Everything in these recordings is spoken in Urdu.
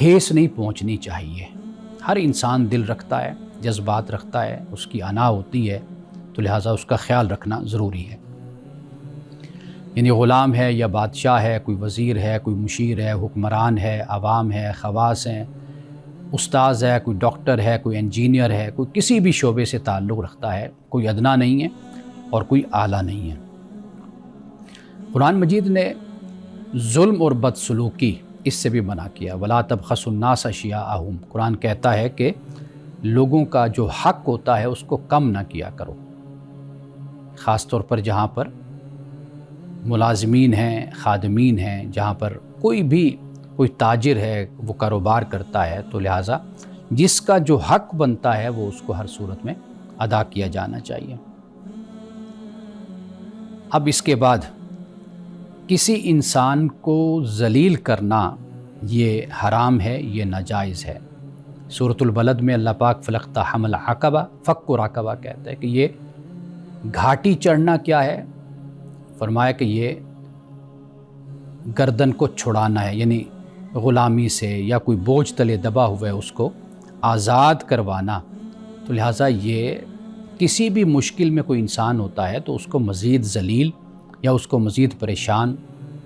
ٹھیس نہیں پہنچنی چاہیے۔ ہر انسان دل رکھتا ہے، جذبات رکھتا ہے، اس کی انا ہوتی ہے، تو لہٰذا اس کا خیال رکھنا ضروری ہے۔ یعنی غلام ہے یا بادشاہ ہے، کوئی وزیر ہے، کوئی مشیر ہے، حکمران ہے، عوام ہے، خواص ہیں، استاذ ہے، کوئی ڈاکٹر ہے، کوئی انجینئر ہے، کوئی کسی بھی شعبے سے تعلق رکھتا ہے، کوئی ادنا نہیں ہے اور کوئی اعلیٰ نہیں ہے۔ قرآن مجید نے ظلم اور بدسلوکی اس سے بھی منع کیا۔ وَلَا تَبْخَسُوا النَّاسَ أَشْيَاءَهُمْ، قرآن کہتا ہے کہ لوگوں کا جو حق ہوتا ہے اس کو کم نہ کیا کرو، خاص طور پر جہاں پر ملازمین ہیں، خادمین ہیں، جہاں پر کوئی تاجر ہے، وہ کاروبار کرتا ہے، تو لہٰذا جس کا جو حق بنتا ہے وہ اس کو ہر صورت میں ادا کیا جانا چاہیے۔ اب اس کے بعد کسی انسان کو ذلیل کرنا یہ حرام ہے، یہ ناجائز ہے۔ سورۃ البلد میں اللہ پاک فَلَاقْتَحَمَ الْعَقَبَةَ فَكُّ رَقَبَةٍ کہتا ہے کہ یہ گھاٹی چڑھنا کیا ہے؟ فرمایا کہ یہ گردن کو چھڑانا ہے، یعنی غلامی سے یا کوئی بوجھ تلے دبا ہوا ہے اس کو آزاد کروانا۔ تو لہٰذا یہ کسی بھی مشکل میں کوئی انسان ہوتا ہے تو اس کو مزید ذلیل یا اس کو مزید پریشان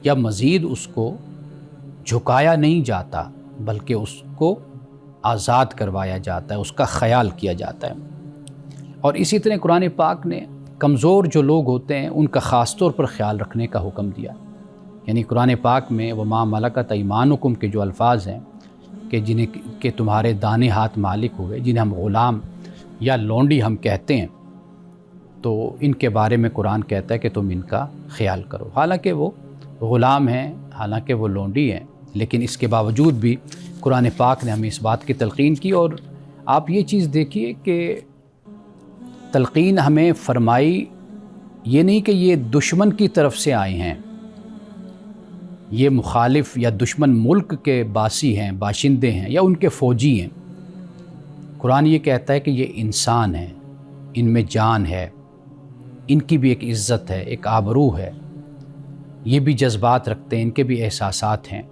یا مزید اس کو جھکایا نہیں جاتا، بلکہ اس کو آزاد کروایا جاتا ہے، اس کا خیال کیا جاتا ہے۔ اور اسی طرح قرآن پاک نے کمزور جو لوگ ہوتے ہیں ان کا خاص طور پر خیال رکھنے کا حکم دیا۔ یعنی قرآن پاک میں وَمَا مَلَكَتْ أَيْمَانُكُمْ کے جو الفاظ ہیں کہ تمہارے دانے ہاتھ مالک ہوئے، جنہیں ہم غلام یا لونڈی ہم کہتے ہیں، تو ان کے بارے میں قرآن کہتا ہے کہ تم ان کا خیال کرو۔ حالانکہ وہ غلام ہیں، حالانکہ وہ لونڈی ہیں، لیکن اس کے باوجود بھی قرآن پاک نے ہمیں اس بات کی تلقین کی۔ اور آپ یہ چیز دیکھیے کہ تلقین ہمیں فرمائی یہ نہیں کہ یہ دشمن کی طرف سے آئے ہیں، یہ مخالف یا دشمن ملک کے باسی ہیں، باشندے ہیں یا ان کے فوجی ہیں۔ قرآن یہ کہتا ہے کہ یہ انسان ہیں، ان میں جان ہے، ان کی بھی ایک عزت ہے، ایک آبرو ہے، یہ بھی جذبات رکھتے ہیں، ان کے بھی احساسات ہیں،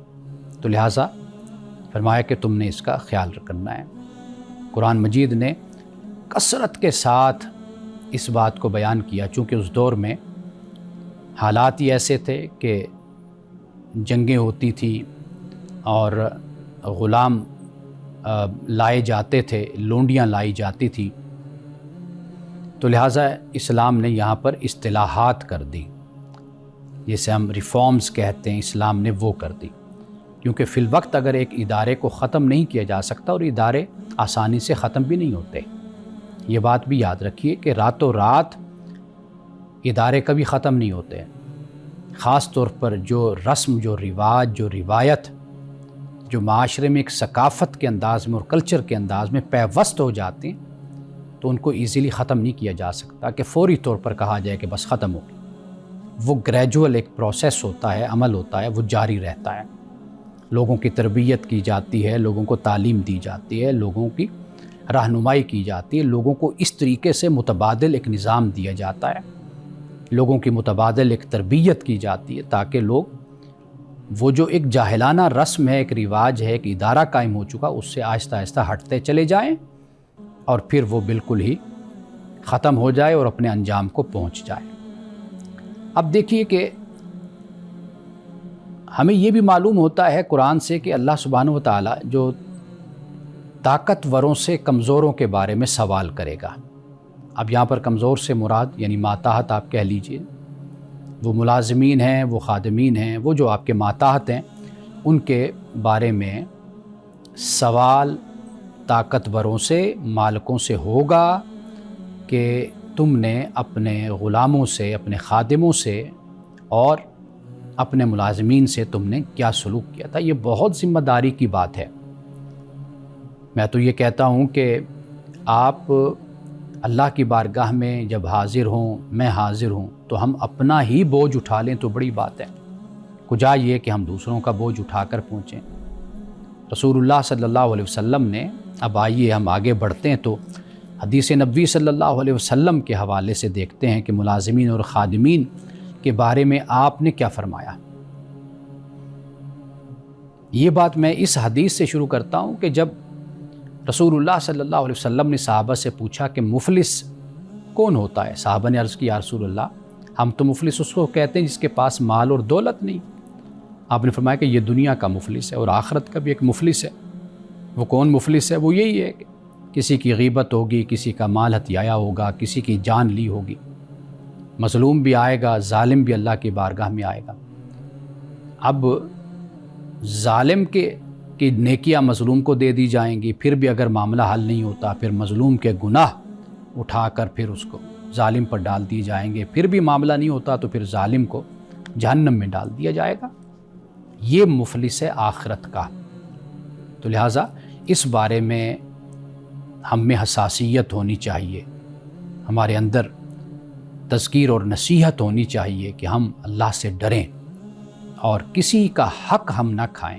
تو لہٰذا فرمایا کہ تم نے اس کا خیال رکھنا ہے۔ قرآن مجید نے کثرت کے ساتھ اس بات کو بیان کیا، چونکہ اس دور میں حالات ہی ایسے تھے کہ جنگیں ہوتی تھیں اور غلام لائے جاتے تھے، لونڈیاں لائی جاتی تھی، تو لہٰذا اسلام نے یہاں پر اصطلاحات کر دی، جسے ہم ریفارمز کہتے ہیں، اسلام نے وہ کر دی، کیونکہ فی الوقت اگر ایک ادارے کو ختم نہیں کیا جا سکتا، اور ادارے آسانی سے ختم بھی نہیں ہوتے، یہ بات بھی یاد رکھیے کہ راتوں رات ادارے کبھی ختم نہیں ہوتے، خاص طور پر جو رسم، جو رواج، جو روایت جو معاشرے میں ایک ثقافت کے انداز میں اور کلچر کے انداز میں پیوست ہو جاتے ہیں، تو ان کو ایزیلی ختم نہیں کیا جا سکتا کہ فوری طور پر کہا جائے کہ بس ختم ہو گئی۔ وہ گریجول ایک پروسیس ہوتا ہے، عمل ہوتا ہے، وہ جاری رہتا ہے، لوگوں کی تربیت کی جاتی ہے، لوگوں کو تعلیم دی جاتی ہے، لوگوں کی رہنمائی کی جاتی ہے، لوگوں کو اس طریقے سے متبادل ایک نظام دیا جاتا ہے، لوگوں کی متبادل ایک تربیت کی جاتی ہے، تاکہ لوگ وہ جو ایک جاہلانہ رسم ہے، ایک رواج ہے، ایک ادارہ قائم ہو چکا، اس سے آہستہ آہستہ ہٹتے چلے جائیں اور پھر وہ بالکل ہی ختم ہو جائے اور اپنے انجام کو پہنچ جائے۔ اب دیکھیے کہ ہمیں یہ بھی معلوم ہوتا ہے قرآن سے کہ اللہ سبحانہ و تعالیٰ جو طاقتوروں سے کمزوروں کے بارے میں سوال کرے گا۔ اب یہاں پر کمزور سے مراد یعنی ماتحت آپ کہہ لیجئے، وہ ملازمین ہیں، وہ خادمین ہیں، وہ جو آپ کے ماتحت ہیں، ان کے بارے میں سوال طاقتوروں سے، مالکوں سے ہوگا کہ تم نے اپنے غلاموں سے، اپنے خادموں سے اور اپنے ملازمین سے تم نے کیا سلوک کیا تھا۔ یہ بہت ذمہ داری کی بات ہے۔ میں تو یہ کہتا ہوں کہ آپ اللہ کی بارگاہ میں جب حاضر ہوں، میں حاضر ہوں، تو ہم اپنا ہی بوجھ اٹھا لیں تو بڑی بات ہے، کجا یہ کہ ہم دوسروں کا بوجھ اٹھا کر پہنچیں۔ رسول اللہ صلی اللہ علیہ وسلم نے، اب آئیے ہم آگے بڑھتے ہیں تو حدیث نبوی صلی اللہ علیہ وسلم کے حوالے سے دیکھتے ہیں کہ ملازمین اور خادمین کے بارے میں آپ نے کیا فرمایا۔ یہ بات میں اس حدیث سے شروع کرتا ہوں کہ جب رسول اللہ صلی اللہ علیہ وسلم نے صحابہ سے پوچھا کہ مفلس کون ہوتا ہے، صحابہ نے عرض کی یا رسول اللہ ہم تو مفلس اس کو کہتے ہیں جس کے پاس مال اور دولت نہیں۔ آپ نے فرمایا کہ یہ دنیا کا مفلس ہے اور آخرت کا بھی ایک مفلس ہے۔ وہ کون مفلس ہے؟ وہ یہی ہے کہ کسی کی غیبت ہوگی، کسی کا مال ہتھیایا ہوگا، کسی کی جان لی ہوگی، مظلوم بھی آئے گا، ظالم بھی اللہ کی بارگاہ میں آئے گا۔ اب ظالم کی نیکیاں مظلوم کو دے دی جائیں گی، پھر بھی اگر معاملہ حل نہیں ہوتا پھر مظلوم کے گناہ اٹھا کر پھر اس کو ظالم پر ڈال دیے جائیں گے، پھر بھی معاملہ نہیں ہوتا تو پھر ظالم کو جہنم میں ڈال دیا جائے گا۔ یہ مفلس ہے آخرت کا۔ تو لہٰذا اس بارے میں ہم میں حساسیت ہونی چاہیے، ہمارے اندر تذکیر اور نصیحت ہونی چاہیے کہ ہم اللہ سے ڈریں اور کسی کا حق ہم نہ کھائیں،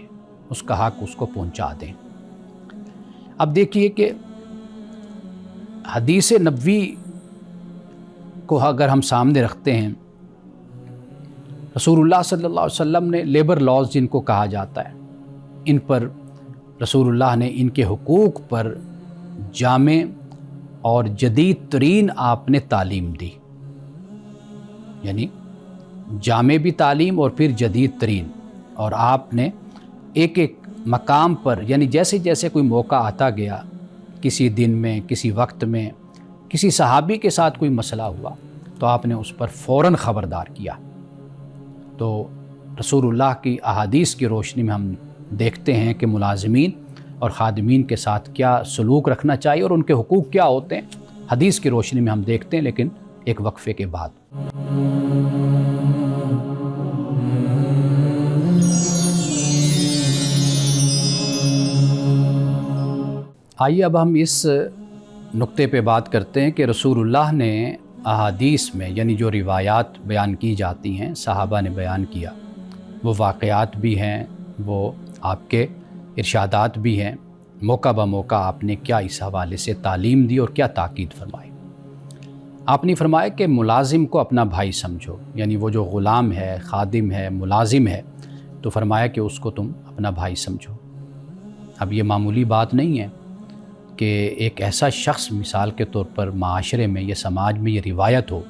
اس کا حق اس کو پہنچا دیں۔ اب دیکھیے کہ حدیث نبوی کو اگر ہم سامنے رکھتے ہیں، رسول اللہ صلی اللہ علیہ وسلم نے لیبر لاز جن کو کہا جاتا ہے، ان پر رسول اللہ نے ان کے حقوق پر جامع اور جدید ترین آپ نے تعلیم دی، یعنی جامع بھی تعلیم اور پھر جدید ترین، اور آپ نے ایک ایک مقام پر یعنی جیسے جیسے کوئی موقع آتا گیا، کسی دن میں، کسی وقت میں، کسی صحابی کے ساتھ کوئی مسئلہ ہوا تو آپ نے اس پر فوراً خبردار کیا۔ تو رسول اللہ کی احادیث کی روشنی میں ہم دیکھتے ہیں کہ ملازمین اور خادمین کے ساتھ کیا سلوک رکھنا چاہیے اور ان کے حقوق کیا ہوتے ہیں، حدیث کی روشنی میں ہم دیکھتے ہیں، لیکن ایک وقفے کے بعد۔ آئیے اب ہم اس نقطے پہ بات کرتے ہیں کہ رسول اللہ نے احادیث میں یعنی جو روایات بیان کی جاتی ہیں، صحابہ نے بیان کیا، وہ واقعات بھی ہیں، وہ آپ کے ارشادات بھی ہیں، موقع بہ موقع آپ نے کیا اس حوالے سے تعلیم دی اور کیا تاکید فرمائی۔ آپ نے فرمایا کہ ملازم کو اپنا بھائی سمجھو، یعنی وہ جو غلام ہے، خادم ہے، ملازم ہے، تو فرمایا کہ اس کو تم اپنا بھائی سمجھو۔ اب یہ معمولی بات نہیں ہے کہ ایک ایسا شخص مثال کے طور پر معاشرے میں یا سماج میں یہ روایت ہو،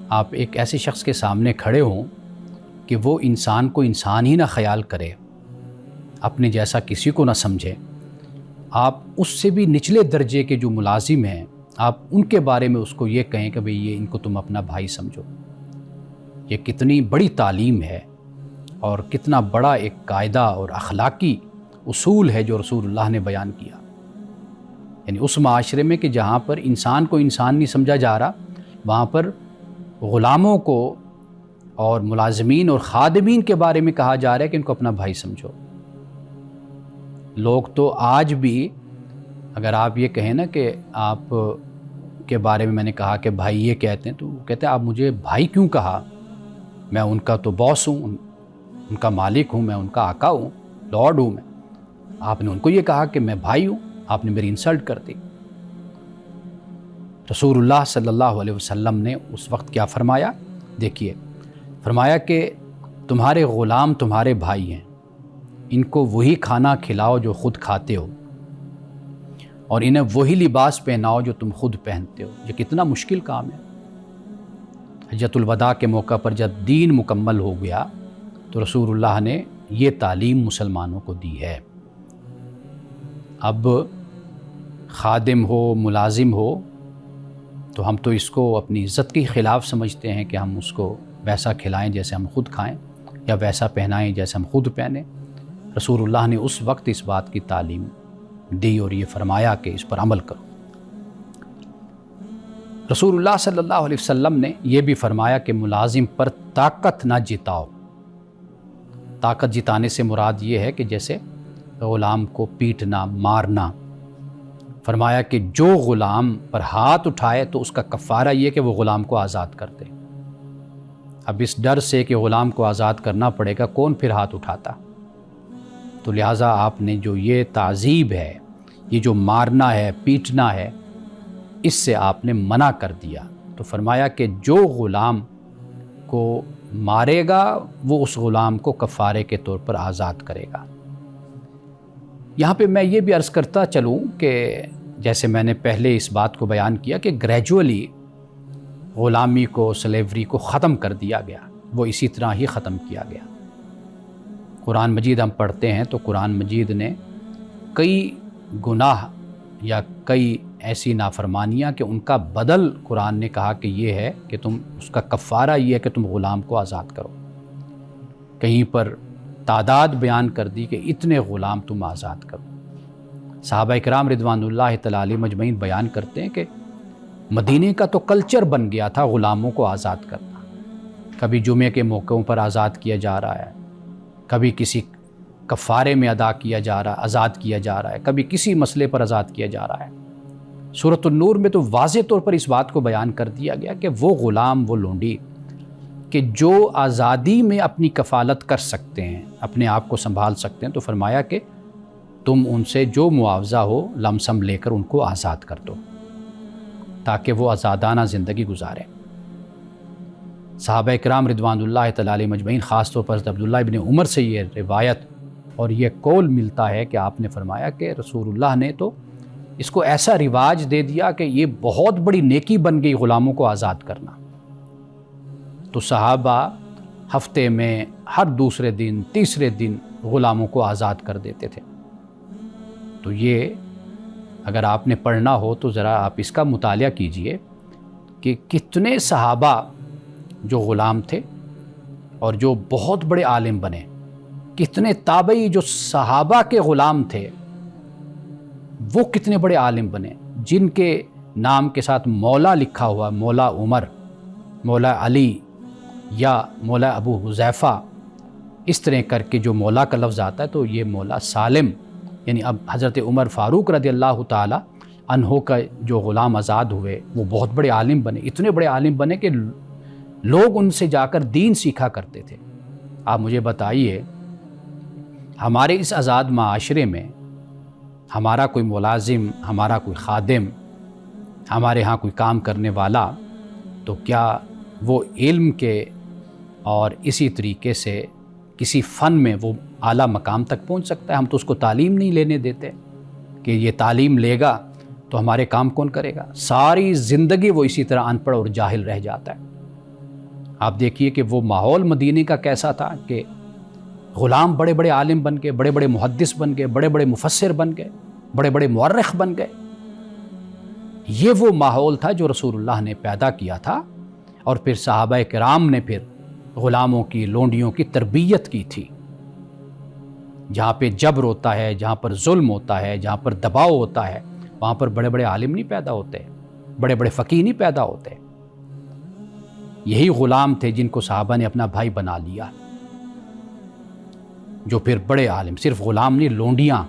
آپ ایک ایسے شخص کے سامنے کھڑے ہوں کہ وہ انسان کو انسان ہی نہ خیال کرے، اپنے جیسا کسی کو نہ سمجھے، آپ اس سے بھی نچلے درجے کے جو ملازم ہیں آپ ان کے بارے میں اس کو یہ کہیں کہ بھئی یہ ان کو تم اپنا بھائی سمجھو۔ یہ کتنی بڑی تعلیم ہے اور کتنا بڑا ایک قاعدہ اور اخلاقی اصول ہے جو رسول اللہ نے بیان کیا۔ یعنی اس معاشرے میں کہ جہاں پر انسان کو انسان نہیں سمجھا جا رہا، وہاں پر غلاموں کو اور ملازمین اور خادمین کے بارے میں کہا جا رہا ہے کہ ان کو اپنا بھائی سمجھو۔ لوگ تو آج بھی اگر آپ یہ کہیں نا کہ آپ کے بارے میں نے کہا کہ بھائی یہ کہتے ہیں، تو وہ کہتے ہیں آپ مجھے بھائی کیوں کہا؟ میں ان کا تو باس ہوں، ان کا مالک ہوں، میں ان کا آقا ہوں، لارڈ ہوں میں۔ آپ نے ان کو یہ کہا کہ میں بھائی ہوں، آپ نے میری انسلٹ کر دی۔ رسول اللہ صلی اللہ علیہ وسلم نے اس وقت کیا فرمایا؟ دیکھیے، فرمایا کہ تمہارے غلام تمہارے بھائی ہیں، ان کو وہی کھانا کھلاؤ جو خود کھاتے ہو، اور انہیں وہی لباس پہناؤ جو تم خود پہنتے ہو۔ یہ کتنا مشکل کام ہے۔ حجۃ الوداع کے موقع پر جب دین مکمل ہو گیا تو رسول اللہ نے یہ تعلیم مسلمانوں کو دی ہے۔ اب خادم ہو، ملازم ہو، تو ہم تو اس کو اپنی عزت کے خلاف سمجھتے ہیں کہ ہم اس کو ویسا کھلائیں جیسے ہم خود کھائیں، یا ویسا پہنائیں جیسے ہم خود پہنیں۔ رسول اللہ نے اس وقت اس بات کی تعلیم دی اور یہ فرمایا کہ اس پر عمل کرو۔ رسول اللہ صلی اللہ علیہ وسلم نے یہ بھی فرمایا کہ ملازم پر طاقت نہ جتاؤ۔ طاقت جتانے سے مراد یہ ہے کہ جیسے غلام کو پیٹنا، مارنا۔ فرمایا کہ جو غلام پر ہاتھ اٹھائے تو اس کا کفارہ یہ کہ وہ غلام کو آزاد کر دے۔ اب اس ڈر سے کہ غلام کو آزاد کرنا پڑے گا، کون پھر ہاتھ اٹھاتا؟ تو لہٰذا آپ نے جو یہ تعذیب ہے، یہ جو مارنا ہے، پیٹنا ہے، اس سے آپ نے منع کر دیا۔ تو فرمایا کہ جو غلام کو مارے گا وہ اس غلام کو کفارے کے طور پر آزاد کرے گا۔ یہاں پہ میں یہ بھی عرض کرتا چلوں کہ جیسے میں نے پہلے اس بات کو بیان کیا کہ گریجولی غلامی کو، سلیوری کو ختم کر دیا گیا، وہ اسی طرح ہی ختم کیا گیا۔ قرآن مجید ہم پڑھتے ہیں تو قرآن مجید نے کئی گناہ یا کئی ایسی نافرمانیاں کہ ان کا بدل قرآن نے کہا کہ یہ ہے کہ تم اس کا کفارہ یہ ہے کہ تم غلام کو آزاد کرو۔ کہیں پر تعداد بیان کر دی کہ اتنے غلام تم آزاد کرو۔ صحابہ اکرام رضوان اللہ تعالی علیہم اجمعین بیان کرتے ہیں کہ مدینے کا تو کلچر بن گیا تھا غلاموں کو آزاد کرنا۔ کبھی جمعے کے موقعوں پر آزاد کیا جا رہا ہے، کبھی کسی کفارے میں آزاد کیا جا رہا ہے، کبھی کسی مسئلے پر آزاد کیا جا رہا ہے۔ سورۃ النور میں تو واضح طور پر اس بات کو بیان کر دیا گیا کہ وہ غلام، وہ لونڈی کہ جو آزادی میں اپنی کفالت کر سکتے ہیں، اپنے آپ کو سنبھال سکتے ہیں، تو فرمایا کہ تم ان سے جو معاوضہ ہو لم سم لے کر ان کو آزاد کر دو تاکہ وہ آزادانہ زندگی گزاریں۔ صحابہ اکرام رضوان اللہ تعالی علیہم اجمعین، خاص طور پر عبداللہ ابن عمر سے یہ روایت اور یہ قول ملتا ہے کہ آپ نے فرمایا کہ رسول اللہ نے تو اس کو ایسا رواج دے دیا کہ یہ بہت بڑی نیکی بن گئی غلاموں کو آزاد کرنا۔ تو صحابہ ہفتے میں ہر دوسرے دن، تیسرے دن غلاموں کو آزاد کر دیتے تھے۔ تو یہ اگر آپ نے پڑھنا ہو تو ذرا آپ اس کا مطالعہ کیجئے کہ کتنے صحابہ جو غلام تھے اور جو بہت بڑے عالم بنے، کتنے تابعی جو صحابہ کے غلام تھے وہ کتنے بڑے عالم بنے، جن کے نام کے ساتھ مولا لکھا ہوا، مولا عمر، مولا علی یا مولا ابو حذیفہ، اس طرح کر کے جو مولا کا لفظ آتا ہے تو یہ مولا سالم، یعنی اب حضرت عمر فاروق رضی اللہ تعالی عنہ کا جو غلام آزاد ہوئے وہ بہت بڑے عالم بنے، اتنے بڑے عالم بنے کہ لوگ ان سے جا کر دین سیکھا کرتے تھے۔ آپ مجھے بتائیے ہمارے اس آزاد معاشرے میں ہمارا کوئی ملازم، ہمارا کوئی خادم، ہمارے ہاں کوئی کام کرنے والا، تو کیا وہ علم کے اور اسی طریقے سے کسی فن میں وہ اعلیٰ مقام تک پہنچ سکتا ہے؟ ہم تو اس کو تعلیم نہیں لینے دیتے کہ یہ تعلیم لے گا تو ہمارے کام کون کرے گا؟ ساری زندگی وہ اسی طرح ان پڑھ اور جاہل رہ جاتا ہے۔ آپ دیکھیے کہ وہ ماحول مدینے کا کیسا تھا کہ غلام بڑے بڑے عالم بن گئے، بڑے بڑے محدث بن گئے، بڑے بڑے مفسر بن گئے، بڑے بڑے مورخ بن گئے۔ یہ وہ ماحول تھا جو رسول اللہ نے پیدا کیا تھا، اور پھر صحابہ کرام نے پھر غلاموں کی، لونڈیوں کی تربیت کی تھی۔ جہاں پہ جبر ہوتا ہے، جہاں پر ظلم ہوتا ہے، جہاں پر دباؤ ہوتا ہے، وہاں پر بڑے بڑے عالم نہیں پیدا ہوتے، بڑے بڑے فقیہ نہیں پیدا ہوتے۔ یہی غلام تھے جن کو صحابہ نے اپنا بھائی بنا لیا، جو پھر بڑے عالم، صرف غلام نہیں، لونڈیاں،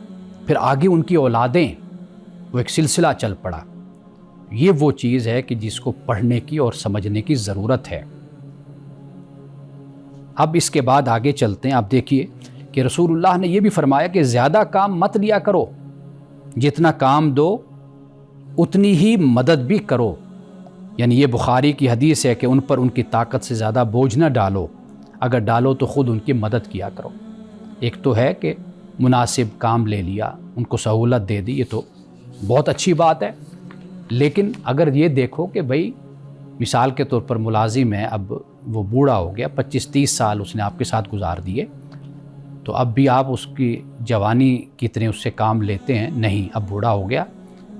پھر آگے ان کی اولادیں، وہ ایک سلسلہ چل پڑا۔ یہ وہ چیز ہے کہ جس کو پڑھنے کی اور سمجھنے کی ضرورت ہے۔ اب اس کے بعد آگے چلتے ہیں۔ آپ دیکھیے کہ رسول اللہ نے یہ بھی فرمایا کہ زیادہ کام مت لیا کرو، جتنا کام دو اتنی ہی مدد بھی کرو۔ یعنی یہ بخاری کی حدیث ہے کہ ان پر ان کی طاقت سے زیادہ بوجھ نہ ڈالو، اگر ڈالو تو خود ان کی مدد کیا کرو۔ ایک تو ہے کہ مناسب کام لے لیا، ان کو سہولت دے دی، یہ تو بہت اچھی بات ہے، لیکن اگر یہ دیکھو کہ بھئی مثال کے طور پر ملازم ہے، اب وہ بوڑھا ہو گیا، 25-30 سال اس نے آپ کے ساتھ گزار دیے، تو اب بھی آپ اس کی جوانی کی طرح اس سے کام لیتے ہیں؟ نہیں، اب بوڑھا ہو گیا،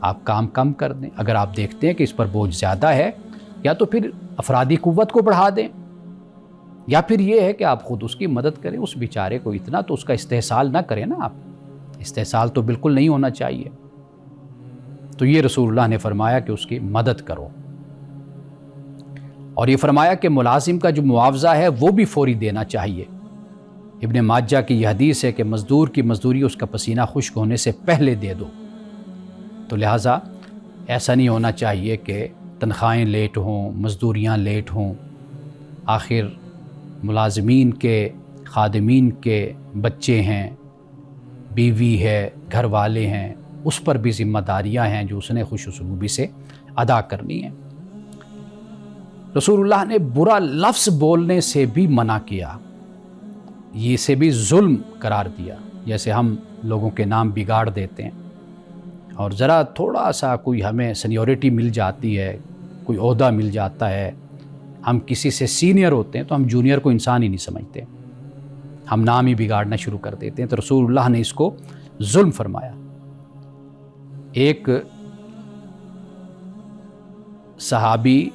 آپ کام کم کر دیں۔ اگر آپ دیکھتے ہیں کہ اس پر بوجھ زیادہ ہے، یا تو پھر افرادی قوت کو بڑھا دیں، یا پھر یہ ہے کہ آپ خود اس کی مدد کریں۔ اس بیچارے کو اتنا تو اس کا استحصال نہ کریں نا، آپ استحصال تو بالکل نہیں ہونا چاہیے۔ تو یہ رسول اللہ نے فرمایا کہ اس کی مدد کرو، اور یہ فرمایا کہ ملازم کا جو معاوضہ ہے وہ بھی فوری دینا چاہیے۔ ابن ماجہ کی یہ حدیث ہے کہ مزدور کی مزدوری اس کا پسینہ خشک ہونے سے پہلے دے دو۔ تو لہٰذا ایسا نہیں ہونا چاہیے کہ تنخواہیں لیٹ ہوں، مزدوریاں لیٹ ہوں۔ آخر ملازمین کے، خادمین کے بچے ہیں، بیوی ہے، گھر والے ہیں، اس پر بھی ذمہ داریاں ہیں جو اس نے خوش اسلوبی سے ادا کرنی ہیں۔ رسول اللہ نے برا لفظ بولنے سے بھی منع کیا، یہ سے بھی ظلم قرار دیا۔ جیسے ہم لوگوں کے نام بگاڑ دیتے ہیں، اور ذرا تھوڑا سا کوئی ہمیں سینیورٹی مل جاتی ہے، کوئی عہدہ مل جاتا ہے، ہم کسی سے سینئر ہوتے ہیں تو ہم جونیئر کو انسان ہی نہیں سمجھتے، ہم نام ہی بگاڑنا شروع کر دیتے ہیں۔ تو رسول اللہ نے اس کو ظلم فرمایا۔ ایک صحابی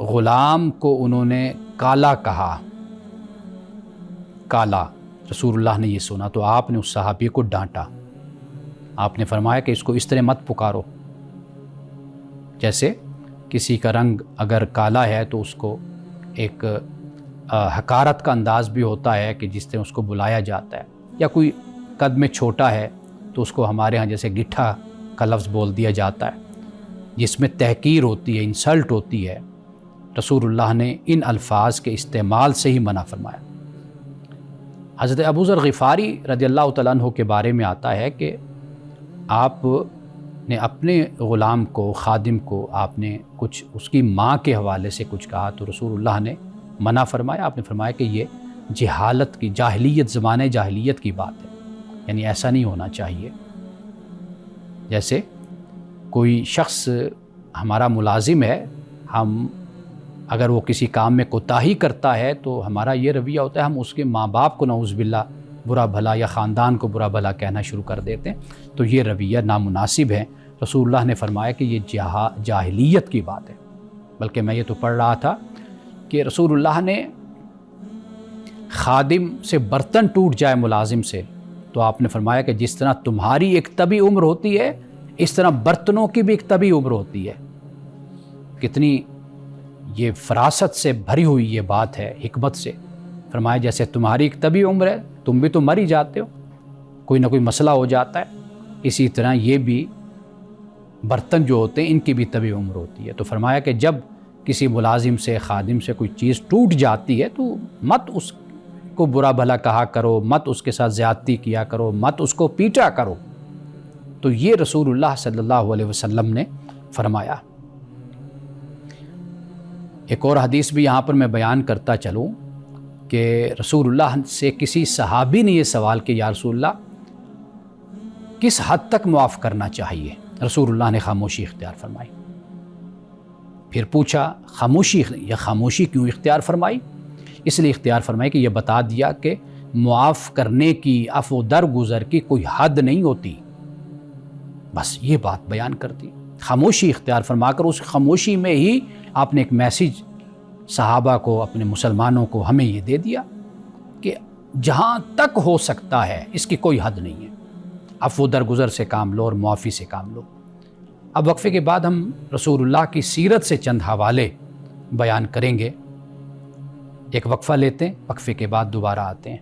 غلام کو انہوں نے کالا کہا، کالا، رسول اللہ نے یہ سنا تو آپ نے اس صحابی کو ڈانٹا، آپ نے فرمایا کہ اس کو اس طرح مت پکارو، جیسے کسی کا رنگ اگر کالا ہے تو اس کو ایک حقارت کا انداز بھی ہوتا ہے کہ جس طرح اس کو بلایا جاتا ہے، یا کوئی قد میں چھوٹا ہے تو اس کو ہمارے ہاں جیسے گٹھا کا لفظ بول دیا جاتا ہے، جس میں تحقیر ہوتی ہے، انسلٹ ہوتی ہے۔ رسول اللہ نے ان الفاظ کے استعمال سے ہی منع فرمایا۔ حضرت ابو ذر غفاری رضی اللہ تعالیٰ عنہ کے بارے میں آتا ہے کہ آپ نے اپنے غلام کو، خادم کو، آپ نے کچھ اس کی ماں کے حوالے سے کچھ کہا تو رسول اللہ نے منع فرمایا۔ آپ نے فرمایا کہ یہ جہالت کی، جاہلیت، زمانہ جاہلیت کی بات ہے، یعنی ایسا نہیں ہونا چاہیے۔ جیسے کوئی شخص ہمارا ملازم ہے، ہم اگر وہ کسی کام میں کوتاہی کرتا ہے تو ہمارا یہ رویہ ہوتا ہے ہم اس کے ماں باپ کو نعوذ باللہ برا بھلا یا خاندان کو برا بھلا کہنا شروع کر دیتے ہیں، تو یہ رویہ نامناسب ہے۔ رسول اللہ نے فرمایا کہ یہ جاہلیت کی بات ہے۔ بلکہ میں یہ تو پڑھ رہا تھا کہ رسول اللہ نے خادم سے برتن ٹوٹ جائے ملازم سے تو آپ نے فرمایا کہ جس طرح تمہاری ایک طبی عمر ہوتی ہے اس طرح برتنوں کی بھی ایک طبی عمر ہوتی ہے۔ کتنی یہ فراست سے بھری ہوئی یہ بات ہے، حکمت سے۔ فرمایا جیسے تمہاری ایک طبی عمر ہے، تم بھی تو مر ہی جاتے ہو، کوئی نہ کوئی مسئلہ ہو جاتا ہے، اسی طرح یہ بھی برتن جو ہوتے ہیں ان کی بھی طبی عمر ہوتی ہے۔ تو فرمایا کہ جب کسی ملازم سے، خادم سے کوئی چیز ٹوٹ جاتی ہے تو مت اس کو برا بھلا کہا کرو، مت اس کے ساتھ زیادتی کیا کرو، مت اس کو پیٹا کرو۔ تو یہ رسول اللہ صلی اللہ علیہ وسلم نے فرمایا۔ ایک اور حدیث بھی یہاں پر میں بیان کرتا چلوں کہ رسول اللہ سے کسی صحابی نے یہ سوال کیا، یا رسول اللہ کس حد تک معاف کرنا چاہیے؟ رسول اللہ نے خاموشی اختیار فرمائی۔ پھر پوچھا خاموشی کیوں اختیار فرمائی؟ اس لیے اختیار فرمائی کہ یہ بتا دیا کہ معاف کرنے کی، عفو درگزر کی کوئی حد نہیں ہوتی، بس یہ بات بیان کر دی۔ خاموشی اختیار فرما کر اس خاموشی میں ہی آپ نے ایک میسیج صحابہ کو، اپنے مسلمانوں کو، ہمیں یہ دے دیا کہ جہاں تک ہو سکتا ہے اس کی کوئی حد نہیں ہے، عفو درگزر سے کام لو اور معافی سے کام لو۔ اب وقفے کے بعد ہم رسول اللہ کی سیرت سے چند حوالے بیان کریں گے۔ ایک وقفہ لیتے ہیں، وقفے کے بعد دوبارہ آتے ہیں۔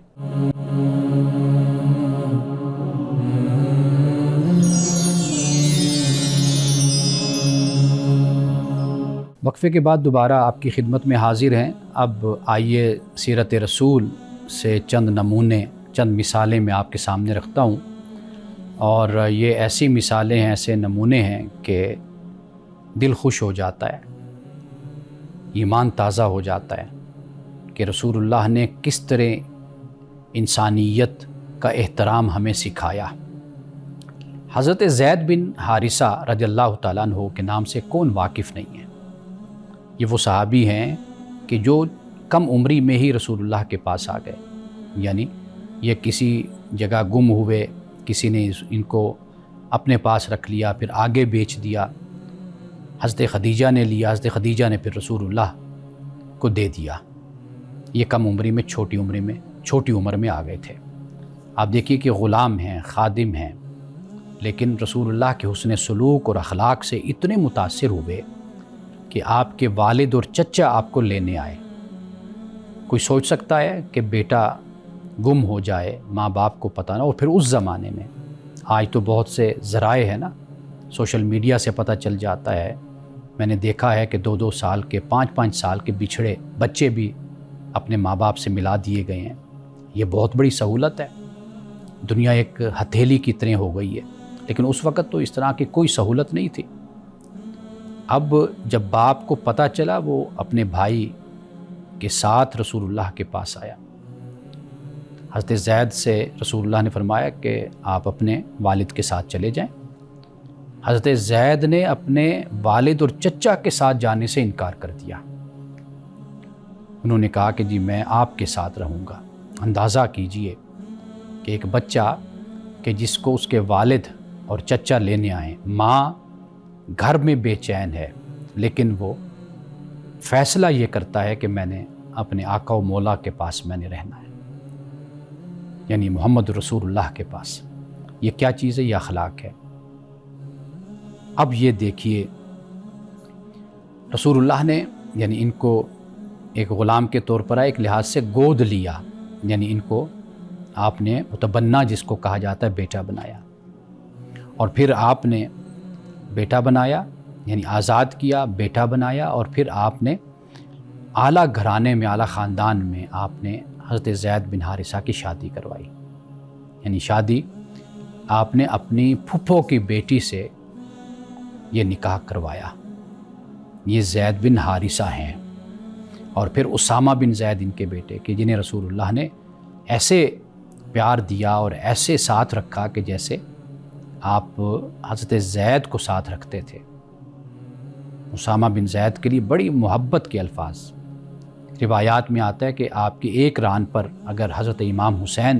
وقفے کے بعد دوبارہ آپ کی خدمت میں حاضر ہیں۔ اب آئیے سیرت رسول سے چند نمونے، چند مثالیں میں آپ کے سامنے رکھتا ہوں، اور یہ ایسی مثالیں ہیں، ایسے نمونے ہیں کہ دل خوش ہو جاتا ہے، ایمان تازہ ہو جاتا ہے کہ رسول اللہ نے کس طرح انسانیت کا احترام ہمیں سکھایا۔ حضرت زید بن حارثہ رضی اللہ تعالیٰ عنہ کے نام سے کون واقف نہیں ہے؟ یہ وہ صحابی ہیں کہ جو کم عمری میں ہی رسول اللہ کے پاس آ گئے، یعنی یہ کسی جگہ گم ہوئے، کسی نے ان کو اپنے پاس رکھ لیا، پھر آگے بیچ دیا، حضرت خدیجہ نے لیا، حضرت خدیجہ نے پھر رسول اللہ کو دے دیا۔ یہ کم عمری میں، چھوٹی عمر میں آ گئے تھے۔ آپ دیکھیے کہ غلام ہیں، خادم ہیں، لیکن رسول اللہ کے حسن سلوک اور اخلاق سے اتنے متاثر ہوئے کہ آپ کے والد اور چچا آپ کو لینے آئے۔ کوئی سوچ سکتا ہے کہ بیٹا گم ہو جائے، ماں باپ کو پتہ نہ، اور پھر اس زمانے میں، آج تو بہت سے ذرائع ہیں نا، سوشل میڈیا سے پتہ چل جاتا ہے۔ میں نے دیکھا ہے کہ 2 سال کے، 5 سال کے بچھڑے بچے بھی اپنے ماں باپ سے ملا دیے گئے ہیں۔ یہ بہت بڑی سہولت ہے، دنیا ایک ہتھیلی کی طرح ہو گئی ہے، لیکن اس وقت تو اس طرح کی کوئی سہولت نہیں تھی۔ اب جب باپ کو پتہ چلا، وہ اپنے بھائی کے ساتھ رسول اللہ کے پاس آیا۔ حضرت زید سے رسول اللہ نے فرمایا کہ آپ اپنے والد کے ساتھ چلے جائیں۔ حضرت زید نے اپنے والد اور چچا کے ساتھ جانے سے انکار کر دیا۔ انہوں نے کہا کہ جی میں آپ کے ساتھ رہوں گا۔ اندازہ کیجئے کہ ایک بچہ کہ جس کو اس کے والد اور چچا لینے آئیں، ماں گھر میں بے چین ہے، لیکن وہ فیصلہ یہ کرتا ہے کہ میں نے اپنے آقا و مولا کے پاس میں نے رہنا ہے، یعنی محمد رسول اللہ کے پاس۔ یہ کیا چیز ہے؟ یہ اخلاق ہے۔ اب یہ دیکھیے رسول اللہ نے یعنی ان کو ایک غلام کے طور پر ایک لحاظ سے گود لیا، یعنی ان کو آپ نے متبنہ جس کو کہا جاتا ہے بیٹا بنایا، اور پھر آپ نے بیٹا بنایا یعنی آزاد کیا، بیٹا بنایا، اور پھر آپ نے اعلیٰ گھرانے میں، اعلیٰ خاندان میں آپ نے حضرت زید بن حارثہ کی شادی کروائی، یعنی شادی آپ نے اپنی پھپھو کی بیٹی سے یہ نکاح کروایا۔ یہ زید بن حارثہ ہیں، اور پھر اسامہ بن زید ان کے بیٹے کہ جنہیں رسول اللہ نے ایسے پیار دیا اور ایسے ساتھ رکھا کہ جیسے آپ حضرت زید کو ساتھ رکھتے تھے۔ اسامہ بن زید کے لیے بڑی محبت کے الفاظ۔ روایات میں آتا ہے کہ آپ کی ایک ران پر اگر حضرت امام حسین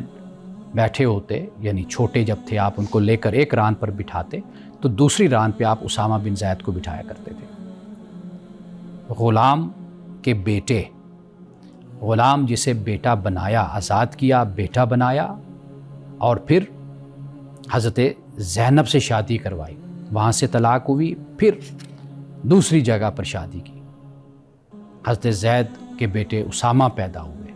بیٹھے ہوتے، یعنی چھوٹے جب تھے، آپ ان کو لے کر ایک ران پر بٹھاتے تو دوسری ران پہ آپ اسامہ بن زید کو بٹھایا کرتے تھے۔ غلام کے بیٹے، غلام جسے بیٹا بنایا، آزاد کیا، بیٹا بنایا، اور پھر حضرت زینب سے شادی کروائی، وہاں سے طلاق ہوئی، پھر دوسری جگہ پر شادی کی، حضرت زید کے بیٹے اسامہ پیدا ہوئے۔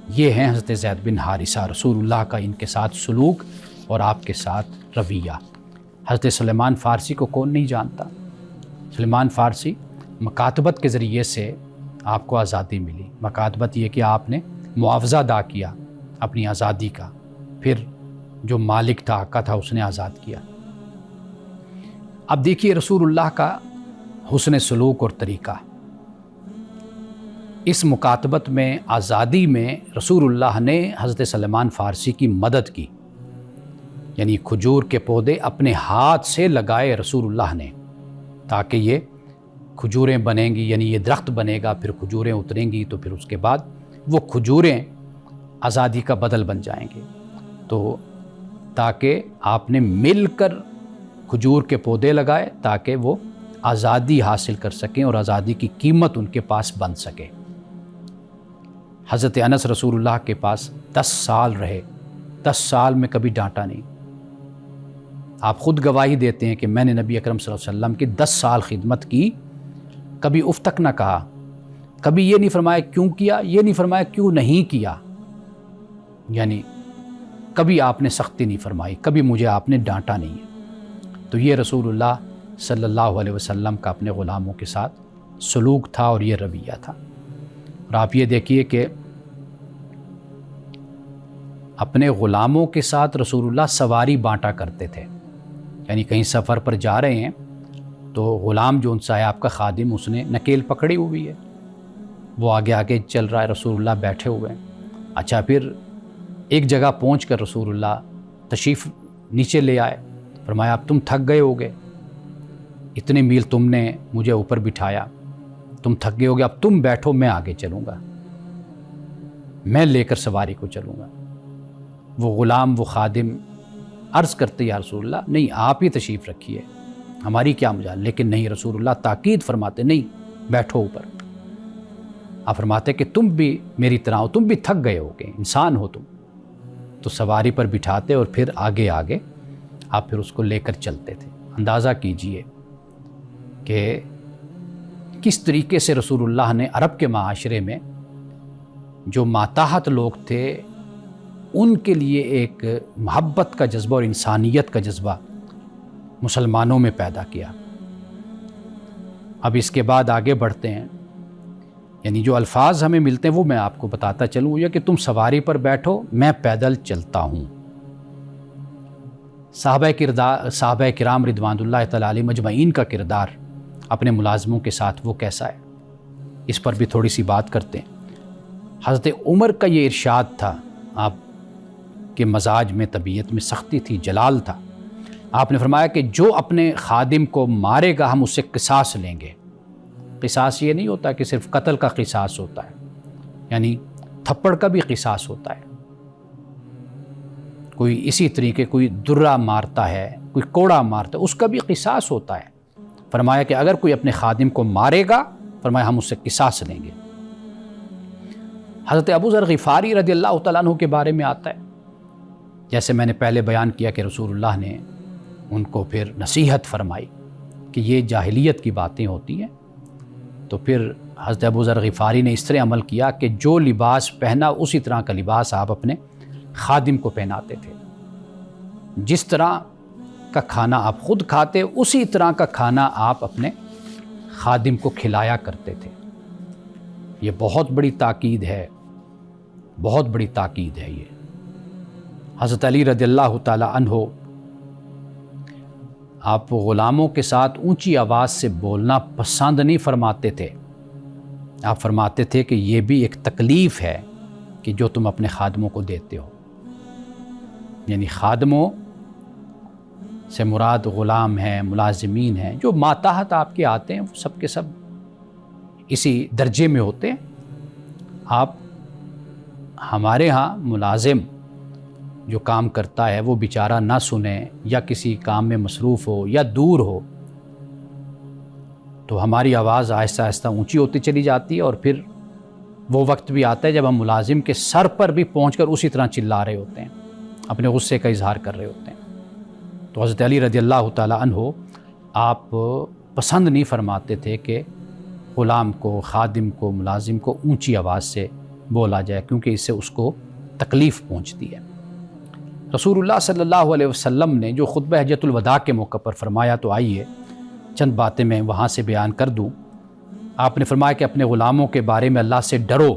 یہ ہیں حضرت زید بن حارثہ، رسول اللہ کا ان کے ساتھ سلوک اور آپ کے ساتھ رویہ۔ حضرت سلیمان فارسی کو کون نہیں جانتا؟ سلیمان فارسی مکاتبت کے ذریعے سے آپ کو آزادی ملی۔ مکاتبت یہ کہ آپ نے معاوضہ ادا کیا اپنی آزادی کا، پھر جو مالک تھا، آقا تھا، اس نے آزاد کیا۔ اب دیکھیے رسول اللہ کا حسن سلوک اور طریقہ۔ اس مکاتبت میں، آزادی میں، رسول اللہ نے حضرت سلیمان فارسی کی مدد کی، یعنی کھجور کے پودے اپنے ہاتھ سے لگائے رسول اللہ نے، تاکہ یہ کھجوریں بنیں گی، یعنی یہ درخت بنے گا، پھر کھجوریں اتریں گی، تو پھر اس کے بعد وہ کھجوریں آزادی کا بدل بن جائیں گے۔ تو تاکہ آپ نے مل کر کھجور کے پودے لگائے تاکہ وہ آزادی حاصل کر سکیں اور آزادی کی قیمت ان کے پاس بن سکے۔ حضرت انس رسول اللہ کے پاس 10 سال رہے، 10 سال میں کبھی ڈانٹا نہیں۔ آپ خود گواہی دیتے ہیں کہ میں نے نبی اکرم صلی اللہ علیہ وسلم کی 10 سال خدمت کی، کبھی اف تک نہ کہا، کبھی یہ نہیں فرمایا کیوں کیا، یہ نہیں فرمایا کیوں نہیں کیا، یعنی کبھی آپ نے سختی نہیں فرمائی، کبھی مجھے آپ نے ڈانٹا نہیں ہے۔ تو یہ رسول اللہ صلی اللہ علیہ وسلم کا اپنے غلاموں کے ساتھ سلوک تھا اور یہ رویہ تھا۔ اور آپ یہ دیکھیے کہ اپنے غلاموں کے ساتھ رسول اللہ سواری بانٹا کرتے تھے، یعنی کہیں سفر پر جا رہے ہیں تو غلام جو ان سے ہے آپ کا خادم، اس نے نکیل پکڑی ہوئی ہے، وہ آگے آگے چل رہا ہے، رسول اللہ بیٹھے ہوئے ہیں۔ اچھا، پھر ایک جگہ پہنچ کر رسول اللہ تشریف نیچے لے آئے، فرمایا اب تم تھک گئے ہوگے، اتنے میل تم نے مجھے اوپر بٹھایا، تم تھک گئے ہوگے، اب تم بیٹھو، میں آگے چلوں گا، میں لے کر سواری کو چلوں گا۔ وہ غلام، وہ خادم عرض کرتے یا رسول اللہ نہیں، آپ ہی تشریف رکھیے، ہماری کیا مجال، لیکن نہیں، رسول اللہ تاکید فرماتے نہیں، بیٹھو اوپر۔ آپ فرماتے کہ تم بھی میری طرح ہو، تم بھی تھک گئے ہوگے، انسان ہو تم، تو سواری پر بٹھاتے اور پھر آگے آگے آپ پھر اس کو لے کر چلتے تھے۔ اندازہ کیجئے کہ کس طریقے سے رسول اللہ نے عرب کے معاشرے میں جو ماتحت لوگ تھے ان کے لیے ایک محبت کا جذبہ اور انسانیت کا جذبہ مسلمانوں میں پیدا کیا۔ اب اس کے بعد آگے بڑھتے ہیں، یعنی جو الفاظ ہمیں ملتے ہیں وہ میں آپ کو بتاتا چلوں، یہ کہ تم سواری پر بیٹھو، میں پیدل چلتا ہوں۔ صحابہ کرام رضوان اللہ تعالی علیہ مجمعین کا کردار اپنے ملازموں کے ساتھ وہ کیسا ہے، اس پر بھی تھوڑی سی بات کرتے ہیں۔ حضرت عمر کا یہ ارشاد تھا آپ کے مزاج میں، طبیعت میں سختی تھی، جلال تھا۔ آپ نے فرمایا کہ جو اپنے خادم کو مارے گا ہم اس سے قصاص لیں گے۔ قصاص یہ نہیں ہوتا کہ صرف قتل کا قصاص ہوتا ہے، یعنی تھپڑ کا بھی قصاص ہوتا ہے۔ کوئی اسی طریقے کوئی درہ مارتا ہے، کوئی کوڑا مارتا ہے، اس کا بھی قصاص ہوتا ہے۔ فرمایا کہ اگر کوئی اپنے خادم کو مارے گا، فرمایا ہم اس سے قصاص لیں گے۔ حضرت ابو ذر غفاری رضی اللہ تعالیٰ عنہ کے بارے میں آتا ہے، جیسے میں نے پہلے بیان کیا کہ رسول اللہ نے ان کو پھر نصیحت فرمائی کہ یہ جاہلیت کی باتیں ہوتی ہیں، تو پھر حضرت ابو ذر غفاری نے اس طرح عمل کیا کہ جو لباس پہنا اسی طرح کا لباس آپ اپنے خادم کو پہناتے تھے۔ جس طرح کا کھانا آپ خود کھاتے اسی طرح کا کھانا آپ اپنے خادم کو کھلایا کرتے تھے۔ یہ بہت بڑی تاکید ہے، بہت بڑی تاکید ہے یہ۔ حضرت علی رضی اللہ تعالی عنہ آپ غلاموں کے ساتھ اونچی آواز سے بولنا پسند نہیں فرماتے تھے۔ آپ فرماتے تھے کہ یہ بھی ایک تکلیف ہے کہ جو تم اپنے خادموں کو دیتے ہو، یعنی خادموں سے مراد غلام ہیں، ملازمین ہیں، جو ماتحت آپ کے آتے ہیں، وہ سب کے سب اسی درجے میں ہوتے ہیں۔ آپ ہمارے ہاں ملازم جو کام کرتا ہے وہ بیچارہ نہ سنے یا کسی کام میں مصروف ہو یا دور ہو تو ہماری آواز آہستہ آہستہ اونچی ہوتی چلی جاتی ہے، اور پھر وہ وقت بھی آتا ہے جب ہم ملازم کے سر پر بھی پہنچ کر اسی طرح چلا رہے ہوتے ہیں، اپنے غصے کا اظہار کر رہے ہوتے ہیں۔ تو حضرت علی رضی اللہ تعالی عنہ آپ پسند نہیں فرماتے تھے کہ غلام کو، خادم کو، ملازم کو اونچی آواز سے بولا جائے، کیونکہ اس سے اس کو تکلیف پہنچتی ہے۔ رسول اللہ صلی اللہ علیہ وسلم نے جو خطبہ حجۃ الوداع کے موقع پر فرمایا، تو آئیے چند باتیں میں وہاں سے بیان کر دوں۔ آپ نے فرمایا کہ اپنے غلاموں کے بارے میں اللہ سے ڈرو،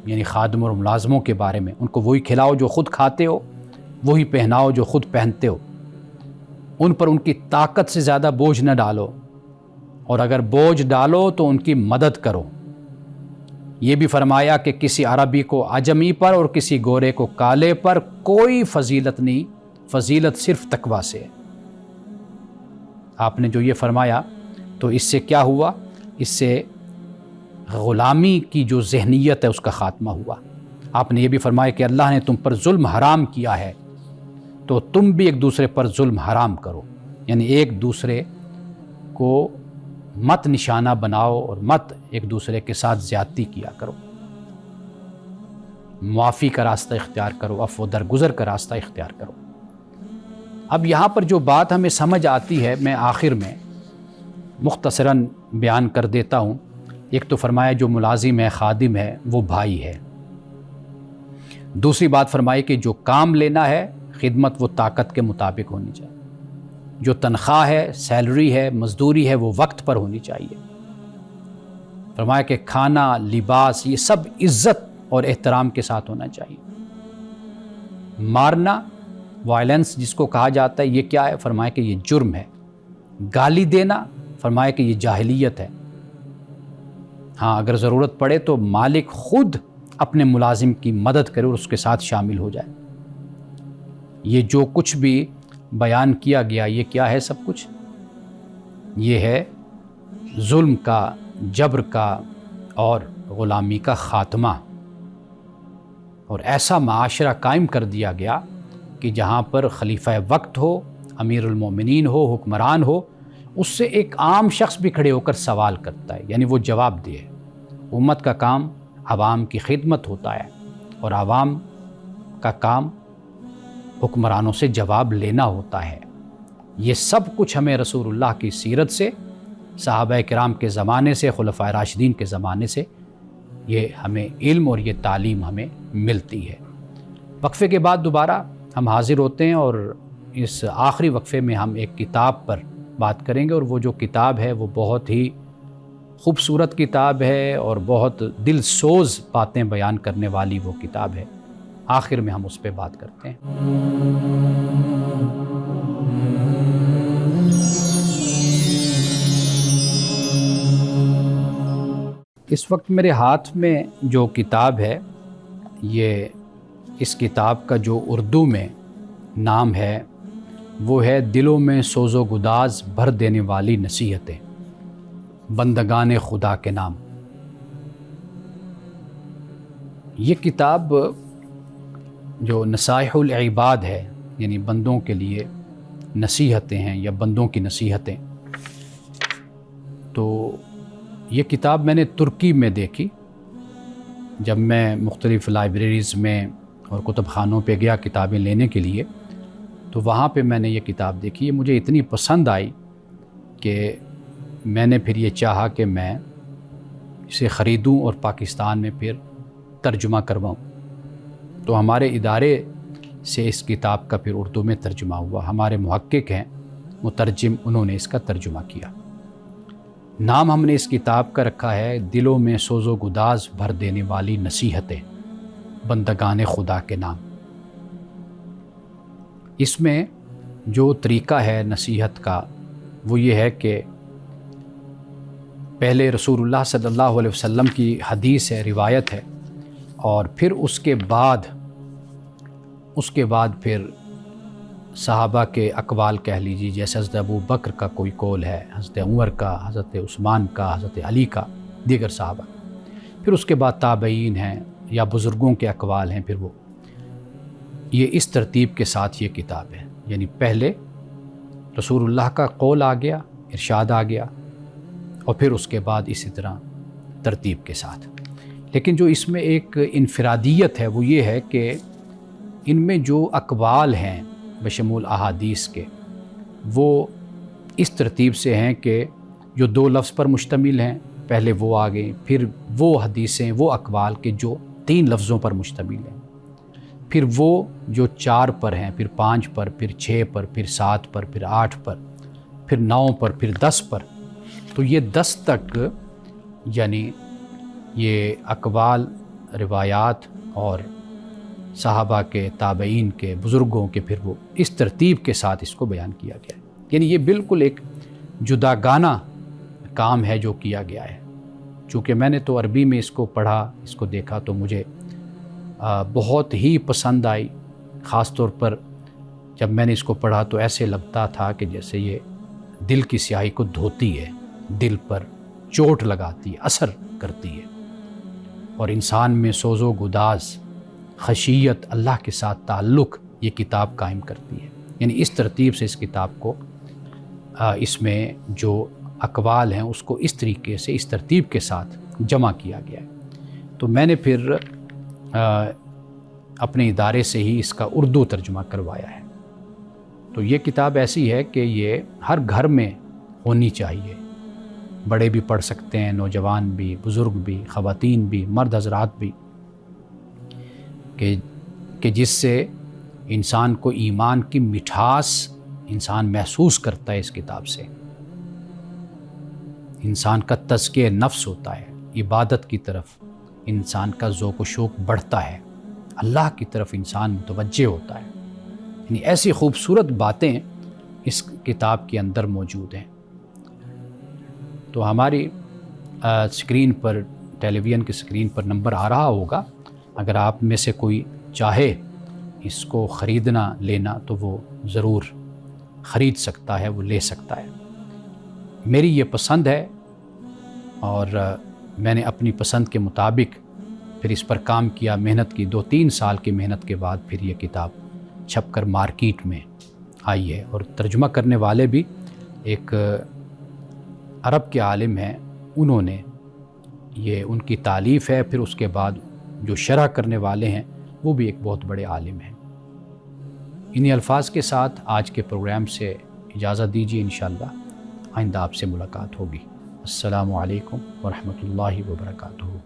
یعنی خادم اور ملازموں کے بارے میں، ان کو وہی کھلاؤ جو خود کھاتے ہو، وہی پہناؤ جو خود پہنتے ہو، ان پر ان کی طاقت سے زیادہ بوجھ نہ ڈالو، اور اگر بوجھ ڈالو تو ان کی مدد کرو۔ یہ بھی فرمایا کہ کسی عربی کو عجمی پر اور کسی گورے کو کالے پر کوئی فضیلت نہیں، فضیلت صرف تقویٰ سے ہے۔ آپ نے جو یہ فرمایا تو اس سے کیا ہوا؟ اس سے غلامی کی جو ذہنیت ہے اس کا خاتمہ ہوا۔ آپ نے یہ بھی فرمایا کہ اللہ نے تم پر ظلم حرام کیا ہے تو تم بھی ایک دوسرے پر ظلم حرام کرو، یعنی ایک دوسرے کو مت نشانہ بناؤ اور مت ایک دوسرے کے ساتھ زیادتی کیا کرو، معافی کا راستہ اختیار کرو، عفو درگزر کا راستہ اختیار کرو۔ اب یہاں پر جو بات ہمیں سمجھ آتی ہے میں آخر میں مختصراً بیان کر دیتا ہوں۔ ایک تو فرمایا جو ملازم ہے، خادم ہے، وہ بھائی ہے۔ دوسری بات فرمائی کہ جو کام لینا ہے خدمت وہ طاقت کے مطابق ہونی چاہیے، جو تنخواہ ہے، سیلری ہے، مزدوری ہے، وہ وقت پر ہونی چاہیے۔ فرمایا کہ کھانا، لباس، یہ سب عزت اور احترام کے ساتھ ہونا چاہیے۔ مارنا، وائلنس جس کو کہا جاتا ہے، یہ کیا ہے؟ فرمایا کہ یہ جرم ہے۔ گالی دینا، فرمایا کہ یہ جاہلیت ہے۔ ہاں اگر ضرورت پڑے تو مالک خود اپنے ملازم کی مدد کرے اور اس کے ساتھ شامل ہو جائے۔ یہ جو کچھ بھی بیان کیا گیا یہ کیا ہے؟ سب کچھ یہ ہے ظلم کا، جبر کا اور غلامی کا خاتمہ، اور ایسا معاشرہ قائم کر دیا گیا کہ جہاں پر خلیفہ وقت ہو، امیر المومنین ہو، حکمران ہو، اس سے ایک عام شخص بھی کھڑے ہو کر سوال کرتا ہے، یعنی وہ جواب دے۔ امت کا کام عوام کی خدمت ہوتا ہے، اور عوام کا کام حکمرانوں سے جواب لینا ہوتا ہے۔ یہ سب کچھ ہمیں رسول اللہ کی سیرت سے، صحابہ کرام کے زمانے سے، خلفائے راشدین کے زمانے سے یہ ہمیں علم اور یہ تعلیم ہمیں ملتی ہے۔ وقفے کے بعد دوبارہ ہم حاضر ہوتے ہیں، اور اس آخری وقفے میں ہم ایک کتاب پر بات کریں گے، اور وہ جو کتاب ہے وہ بہت ہی خوبصورت کتاب ہے اور بہت دل سوز باتیں بیان کرنے والی وہ کتاب ہے۔ آخر میں ہم اس پہ بات کرتے ہیں۔ اس وقت میرے ہاتھ میں جو کتاب ہے یہ اس کتاب کا جو اردو میں نام ہے وہ ہے دلوں میں سوز و گداز بھر دینے والی نصیحتیں، بندگان خدا کے نام۔ یہ کتاب جو نصائح العباد ہے، یعنی بندوں کے لیے نصیحتیں ہیں یا بندوں کی نصیحتیں، تو یہ کتاب میں نے ترکی میں دیکھی جب میں مختلف لائبریریز میں اور کتب خانوں پہ گیا کتابیں لینے کے لیے، تو وہاں پہ میں نے یہ کتاب دیکھی۔ یہ مجھے اتنی پسند آئی کہ میں نے پھر یہ چاہا کہ میں اسے خریدوں اور پاکستان میں پھر ترجمہ کرواؤں۔ تو ہمارے ادارے سے اس کتاب کا پھر اردو میں ترجمہ ہوا۔ ہمارے محقق ہیں مترجم، انہوں نے اس کا ترجمہ کیا۔ نام ہم نے اس کتاب کا رکھا ہے دلوں میں سوز و گداز بھر دینے والی نصیحتیں، بندگان خدا کے نام۔ اس میں جو طریقہ ہے نصیحت کا وہ یہ ہے کہ پہلے رسول اللہ صلی اللہ علیہ وسلم کی حدیث ہے، روایت ہے، اور پھر اس کے بعد پھر صحابہ کے اقوال کہہ لیجیے، جیسے حضرت ابو بکر کا کوئی قول ہے، حضرت عمر کا، حضرت عثمان کا، حضرت علی کا، دیگر صحابہ، پھر اس کے بعد تابعین ہیں یا بزرگوں کے اقوال ہیں۔ پھر وہ یہ اس ترتیب کے ساتھ یہ کتاب ہے، یعنی پہلے رسول اللہ کا قول آ گیا، ارشاد آ گیا، اور پھر اس کے بعد اسی طرح ترتیب کے ساتھ۔ لیکن جو اس میں ایک انفرادیت ہے وہ یہ ہے کہ ان میں جو اقوال ہیں بشمول احادیث کے، وہ اس ترتیب سے ہیں کہ جو 2 لفظ پر مشتمل ہیں پہلے وہ آ گئے، پھر وہ حدیثیں، وہ اقوال کے جو 3 لفظوں پر مشتمل ہیں، پھر وہ جو 4 پر ہیں، پھر 5 پر، پھر 6 پر، پھر 7 پر، پھر 8 پر، پھر 9 پر، پھر 10 پر۔ تو یہ 10 تک یعنی یہ اقوال، روایات اور صحابہ کے، تابعین کے، بزرگوں کے، پھر وہ اس ترتیب کے ساتھ اس کو بیان کیا گیا ہے۔ یعنی یہ بالکل ایک جداگانہ کام ہے جو کیا گیا ہے۔ چونکہ میں نے تو عربی میں اس کو پڑھا، اس کو دیکھا، تو مجھے بہت ہی پسند آئی۔ خاص طور پر جب میں نے اس کو پڑھا تو ایسے لگتا تھا کہ جیسے یہ دل کی سیاہی کو دھوتی ہے، دل پر چوٹ لگاتی ہے، اثر کرتی ہے، اور انسان میں سوز و گداز، خشیت، اللہ کے ساتھ تعلق یہ کتاب قائم کرتی ہے۔ یعنی اس ترتیب سے اس کتاب کو اس میں جو اقوال ہیں اس کو اس طریقے سے، اس ترتیب کے ساتھ جمع کیا گیا ہے۔ تو میں نے پھر اپنے ادارے سے ہی اس کا اردو ترجمہ کروایا ہے۔ تو یہ کتاب ایسی ہے کہ یہ ہر گھر میں ہونی چاہیے، بڑے بھی پڑھ سکتے ہیں، نوجوان بھی، بزرگ بھی، خواتین بھی، مرد حضرات بھی، کہ جس سے انسان کو ایمان کی مٹھاس انسان محسوس کرتا ہے۔ اس کتاب سے انسان کا تزکیہ نفس ہوتا ہے، عبادت کی طرف انسان کا ذوق و شوق بڑھتا ہے، اللہ کی طرف انسان متوجہ ہوتا ہے۔ یعنی ایسی خوبصورت باتیں اس کتاب کے اندر موجود ہیں۔ تو ہماری اسکرین پر، ٹیلی ویژن کی اسکرین پر نمبر آ رہا ہوگا، اگر آپ میں سے کوئی چاہے اس کو خریدنا، لینا، تو وہ ضرور خرید سکتا ہے، وہ لے سکتا ہے۔ میری یہ پسند ہے، اور میں نے اپنی پسند کے مطابق پھر اس پر کام کیا، محنت کی۔ 2-3 سال کی محنت کے بعد پھر یہ کتاب چھپ کر مارکیٹ میں آئی ہے، اور ترجمہ کرنے والے بھی ایک عرب کے عالم ہیں، انہوں نے یہ ان کی تالیف ہے۔ پھر اس کے بعد جو شرح کرنے والے ہیں وہ بھی ایک بہت بڑے عالم ہیں۔ انہی الفاظ کے ساتھ آج کے پروگرام سے اجازت دیجیے، انشاءاللہ آئندہ آپ سے ملاقات ہوگی۔ السلام علیکم ورحمۃ اللہ وبرکاتہ۔